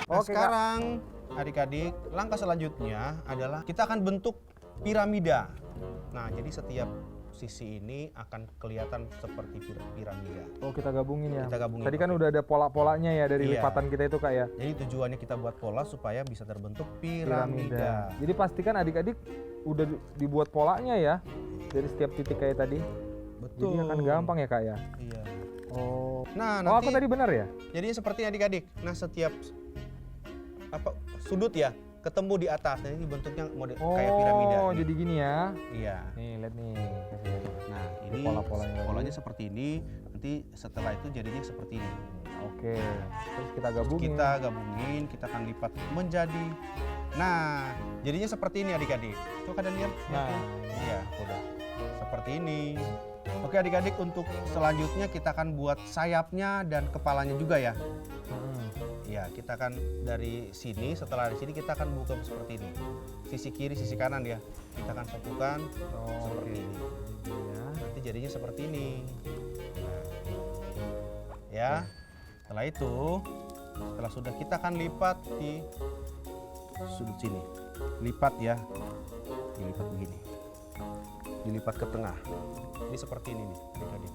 Nah, sekarang adik-adik, langkah selanjutnya adalah kita akan bentuk piramida. Nah, jadi setiap sisi ini akan kelihatan seperti piramida. Oh, kita gabungin ya. Kita gabungin. Tadi kan udah ada pola-polanya ya dari Iya. lipatan kita itu Kak ya. Jadi tujuannya kita buat pola supaya bisa terbentuk piramida. Jadi pastikan adik-adik udah dibuat polanya ya dari setiap titik kayak tadi. Betul. Jadi akan gampang ya Kak ya. Iya. Oh. Nah, Oh, nanti aku tadi benar ya? jadinya seperti adik-adik. Nah, setiap sudut ya ketemu di atas. Nah, ini bentuknya model kayak piramida. Oh, nih. jadi gini ya. Iya. Nih, lihat nih. Nah, ini polanya seperti ini. Nanti setelah itu jadinya seperti ini. Oke. Terus kita gabungin. Kita gabungin, kita akan lipat menjadi. Nah, jadinya seperti ini adik-adik. Coba Daniel. Nah, iya, udah. Seperti ini. Oke adik-adik, untuk selanjutnya kita akan buat sayapnya dan kepalanya juga ya. Ya, kita akan dari sini, setelah dari sini kita akan buka seperti ini. Sisi kiri, sisi kanan ya. Kita akan satukan seperti ini. Ya, nanti jadinya seperti ini. Nah, ya, setelah itu, setelah sudah kita akan lipat di sudut sini. Lipat ya, dilipat begini. Dilipat ke tengah. Ini seperti ini nih adik-adik.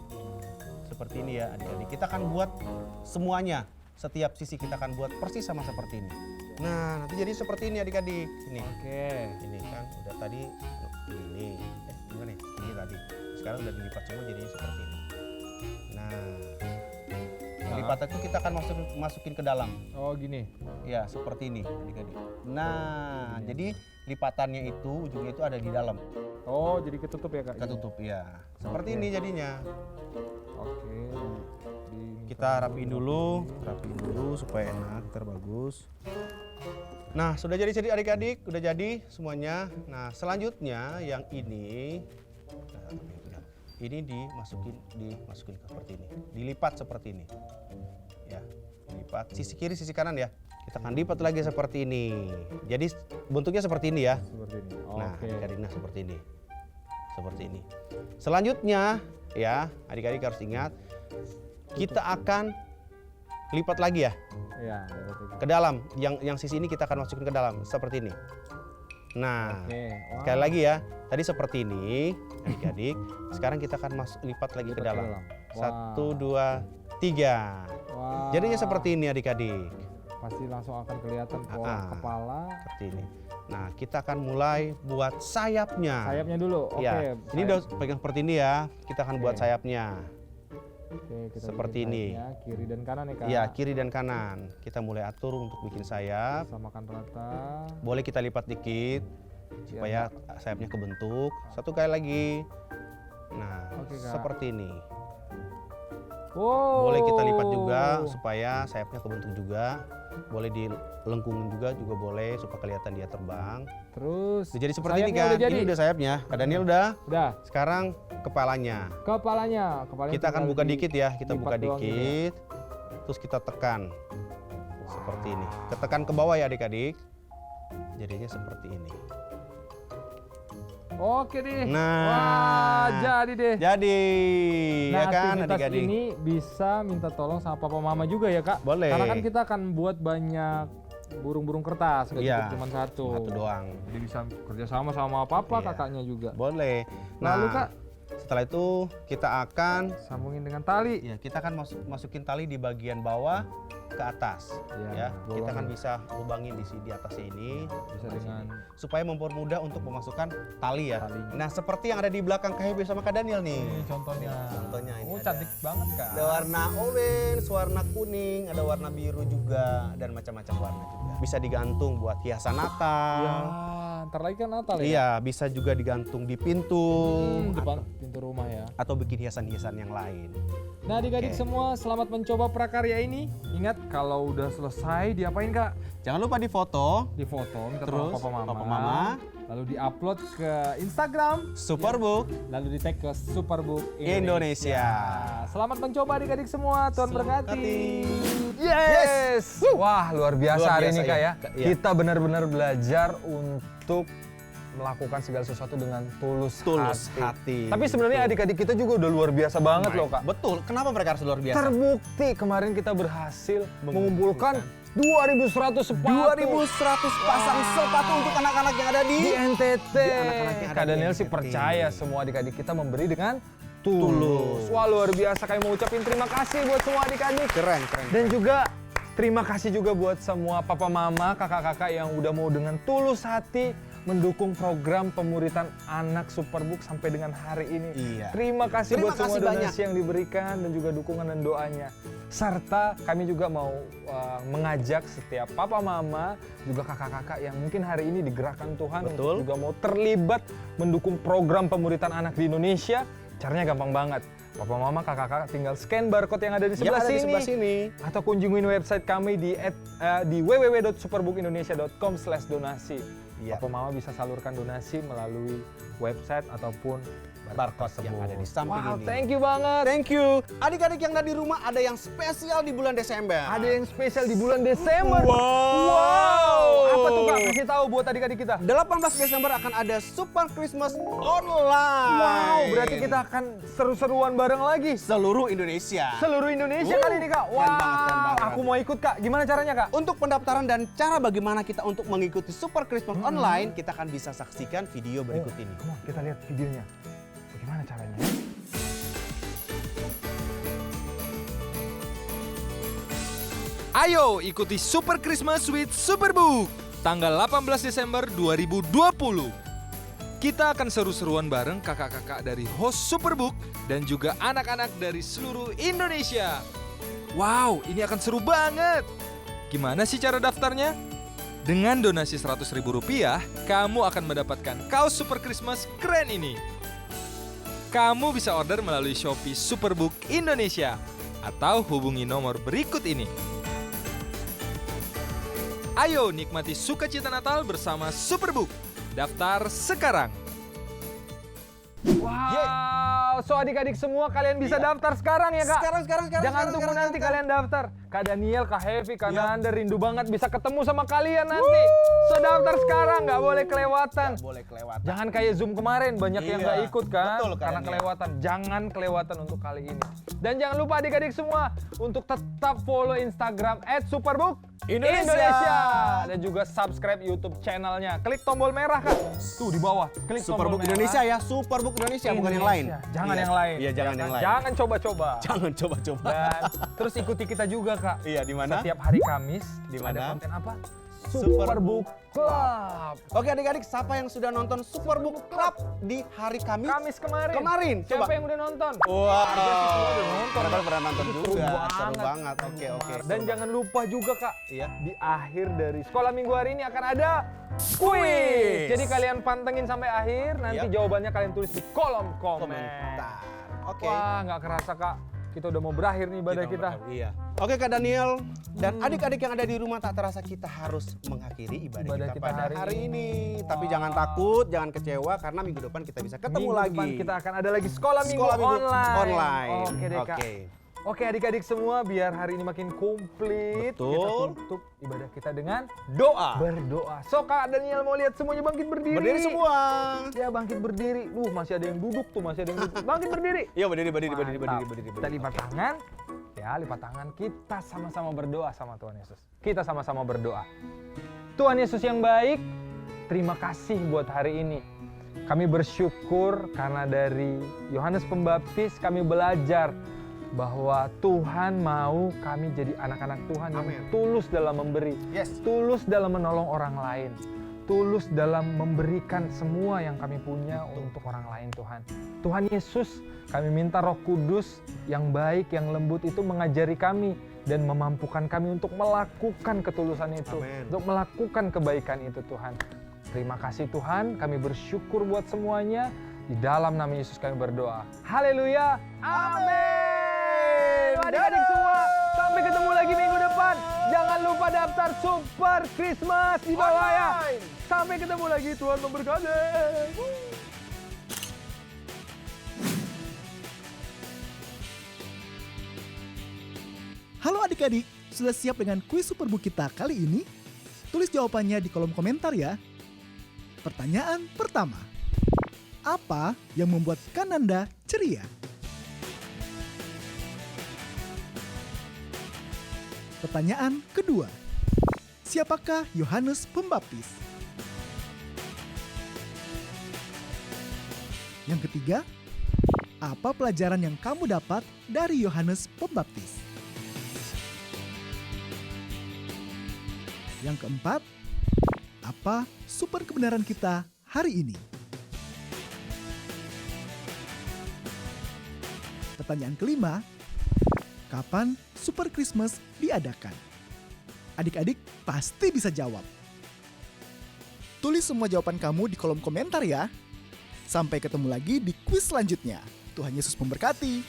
Seperti ini ya adik-adik. Kita akan buat semuanya. Setiap sisi kita akan buat persis sama seperti ini. Nah, nanti jadi seperti ini adik-adik. Ini. Oke. Ini kan udah tadi ini. Gimana nih? Ini tadi. Sekarang udah dilipat semua jadinya seperti ini. Nah. Lipatan itu kita akan masukin ke dalam. Oh, gini. Ya, seperti ini adik-adik. Nah, jadi lipatannya itu ujungnya itu ada di dalam. Oh, jadi ketutup ya, Kak? Ketutup ya. Seperti ini jadinya. Oke. Kita rapiin dulu supaya enak, terbagus. Nah, sudah jadi adik-adik, udah jadi semuanya. Nah, selanjutnya yang ini dimasukin seperti ini. Dilipat seperti ini. Ya, dilipat sisi kiri, sisi kanan ya. Kita akan lipat lagi seperti ini. Jadi bentuknya seperti ini ya. Seperti ini. Nah, adik-adik seperti ini. Seperti ini. Selanjutnya ya, adik-adik harus ingat kita akan lipat lagi ya. Iya, ke dalam. Yang sisi ini kita akan masukin ke dalam seperti ini. Nah, sekali lagi ya. Tadi seperti ini, adik-adik. Sekarang kita akan lipat lagi ke dalam. 1, 2, 3. Jadinya seperti ini adik-adik. Pasti langsung akan kelihatan kepala. Seperti ini. Nah, kita akan mulai buat sayapnya. Sayapnya dulu. Oke. Ya, ini udah pegang seperti ini ya. Kita akan buat sayapnya. Oke, kita seperti ini. Kiri dan kanan ya, Kak? Iya, kiri dan kanan. Kita mulai atur untuk bikin sayap. Samakan rata. Boleh kita lipat dikit supaya sayapnya kebentuk. Satu kali lagi. Nah, seperti ini. Wow. Boleh kita lipat juga supaya sayapnya kebentuk juga. Boleh dilengkungin juga boleh supaya kelihatan dia terbang. Terus jadi seperti ini kan. Ini udah sayapnya. Kak Daniel udah. Sekarang kepalanya. Kepalanya kita akan buka dikit ya. Kita buka dikit. Terus kita tekan. Seperti ini. Ketekan ke bawah ya adik-adik. Jadinya seperti ini. Oke deh. Nah, wah, jadi deh. Jadi, nah, ya kan adik-adik. Ini bisa minta tolong sama papa mama juga ya, Kak? Boleh. Karena kan kita akan buat banyak burung-burung kertas, nggak cukup cuma satu. Satu doang. Jadi bisa kerja sama papa, kakaknya juga. Boleh. Lalu, Kak, setelah itu kita akan sambungin dengan tali. Ya, kita akan masukin tali di bagian bawah ke atas. Ya, kita akan bisa lubangin di atasnya ini. Bisa dengan supaya mempermudah untuk memasukkan tali ya. Nah, seperti yang ada di belakang Kak Hebe sama Kak Daniel nih. Ini contohnya. Ini cantik banget, Kak. Ada warna orange, warna kuning, ada warna biru juga dan macam-macam warna juga. Bisa digantung buat hiasan Natal. Ya, ntar lagi kan Natal ya. Iya, bisa juga digantung di pintu, depan pintu rumah ya. Atau bikin hiasan-hiasan yang lain. Nah, adik-adik semua, selamat mencoba prakarya ini. Ingat, kalau udah selesai diapain, Kak? Jangan lupa difoto. Minta terus tolong papa mama. Lalu diupload ke Instagram Superbook. Lalu di-tag ke Superbook Indonesia. Selamat mencoba adik-adik semua. Tuhan berkati. Yes. Wah, luar biasa hari ini, Kak ya. Iya. Kita benar-benar belajar untuk melakukan segala sesuatu dengan tulus hati. Tapi sebenarnya adik-adik kita juga udah luar biasa banget loh, Kak. Betul. Kenapa mereka harus luar biasa? Terbukti kemarin kita berhasil mengumpulkan 2.100 sepatu. 2.100 pasang sepatu untuk anak-anak yang ada di NTT. Kak Daniel sih percaya semua adik-adik kita memberi dengan tulus. Wah, luar biasa. Kami mau ucapin terima kasih buat semua adik-adik. Keren. Dan juga terima kasih juga buat semua papa mama, kakak-kakak yang udah mau dengan tulus hati mendukung program pemuritan anak Superbook sampai dengan hari ini. Iya. Terima kasih buat semua donasi banyak yang diberikan dan juga dukungan dan doanya. Serta kami juga mau mengajak setiap papa mama, juga kakak-kakak yang mungkin hari ini digerakkan Tuhan untuk juga mau terlibat mendukung program pemuritan anak di Indonesia. Caranya gampang banget. Papa, mama, kakak-kakak tinggal scan barcode yang ada di sebelah Di sini. sebelah sini. Atau kunjungin website kami di www.superbookindonesia.com/donasi. Papa, mama bisa salurkan donasi melalui website ataupun barcode yang ada di samping ini. Thank you banget. Thank you. Adik-adik yang ada di rumah, ada yang spesial di bulan Desember. Ada yang spesial di bulan Desember. Wow. Apa tuh Kak? Kasih tahu buat adik-adik kita. 18 Desember akan ada Super Christmas Online. Wow, berarti kita akan seru-seruan bareng lagi. Seluruh Indonesia. Seluruh Indonesia kali ini Kak. Wow, keren banget. aku mau ikut Kak. Gimana caranya Kak? Untuk pendaftaran dan cara bagaimana kita untuk mengikuti Super Christmas Online, kita akan bisa saksikan video berikut ini. Come on, kita lihat videonya. Bagaimana caranya? Ayo ikuti Super Christmas with Superbook tanggal 18 Desember 2020. Kita akan seru-seruan bareng kakak-kakak dari host Superbook dan juga anak-anak dari seluruh Indonesia. Wow, ini akan seru banget. Gimana sih cara daftarnya? Dengan donasi Rp100.000, kamu akan mendapatkan kaos Super Christmas keren ini. Kamu bisa order melalui Shopee Superbook Indonesia atau hubungi nomor berikut ini. Ayo nikmati sukacita Natal bersama Superbook. Daftar sekarang. Wow, so adik-adik semua kalian bisa daftar sekarang ya Kak? Sekarang. Jangan tunggu nanti kalian daftar. Kak Daniel, Kak Heavy, Kak Nanda rindu banget bisa ketemu sama kalian nanti. So daftar sekarang, nggak boleh kelewatan. Jangan kayak Zoom kemarin, banyak yang nggak ikut kan? Betul, karena kelewatan. Jangan kelewatan untuk kali ini. Dan jangan lupa adik-adik semua untuk tetap follow Instagram @superbook_Indonesia. Dan juga subscribe YouTube channelnya. Klik tombol merah Kak. Tuh di bawah. Klik Superbook tombol merah. Indonesia ya, Superbook Indonesia, bukan yang lain. Jangan yang lain. Iya, jangan yang lain. Jangan coba-coba. Jangan coba-coba. Dan terus ikuti kita juga Kak. Iya, di mana? Setiap hari Kamis. Di Ada mana? konten apa? Superbook Club. Oke adik-adik, siapa yang sudah nonton Superbook Club di hari Kamis? Kamis kemarin. Kemarin, Siapa coba. yang udah nonton? Wah, Ada sih, semua udah nonton. pernah nonton Itu juga. Seru banget. Oke. Dan jangan lupa juga Kak, Iya. di akhir dari sekolah minggu hari ini akan ada quiz. Jadi kalian pantengin sampai akhir, nanti Yap. jawabannya kalian tulis di kolom komen. Oke. Wah, nggak kerasa Kak, kita udah mau berakhir nih ibadah kita. Iya. Oke Kak Daniel dan adik-adik yang ada di rumah, tak terasa kita harus mengakhiri ibadah kita pada hari ini. Tapi jangan takut, jangan kecewa karena minggu depan kita bisa ketemu Minggu lagi. depan kita akan ada lagi sekolah minggu online. Oke deh Kak. Oke adik-adik semua, biar hari ini makin komplit. Betul. Kita tutup ibadah kita dengan doa. Berdoa. So Kak Daniel mau lihat semuanya bangkit berdiri. Berdiri semua. Ya bangkit berdiri. Masih ada yang duduk tuh, masih ada yang duduk. Bangkit berdiri. Iya, berdiri. Mantap. Kita lipat tangan. Ya, lipat tangan. Kita sama-sama berdoa sama Tuhan Yesus. Kita sama-sama berdoa. Tuhan Yesus yang baik, terima kasih buat hari ini. Kami bersyukur karena dari Yohanes Pembaptis kami belajar bahwa Tuhan mau kami jadi anak-anak Tuhan yang tulus dalam memberi, tulus dalam menolong orang lain, tulus dalam memberikan semua yang kami punya untuk orang lain Tuhan. Tuhan Yesus, kami minta Roh Kudus yang baik, yang lembut itu mengajari kami dan memampukan kami untuk melakukan ketulusan itu, untuk melakukan kebaikan itu Tuhan. Terima kasih Tuhan, kami bersyukur buat semuanya. Di dalam nama Yesus kami berdoa. Haleluya. Amin. Adik-adik semua, sampai ketemu lagi minggu depan. Jangan lupa daftar Super Christmas di bawah ya. Sampai ketemu lagi, Tuhan memberkati. Halo adik-adik, sudah siap dengan kuis Superbook kita kali ini? Tulis jawabannya di kolom komentar ya. Pertanyaan pertama, apa yang membuat Kananda ceria? Pertanyaan kedua, siapakah Yohanes Pembaptis? Yang ketiga, apa pelajaran yang kamu dapat dari Yohanes Pembaptis? Yang keempat, apa super kebenaran kita hari ini? Pertanyaan kelima, kapan Super Christmas diadakan? Adik-adik pasti bisa jawab. Tulis semua jawaban kamu di kolom komentar ya. Sampai ketemu lagi di kuis selanjutnya. Tuhan Yesus memberkati.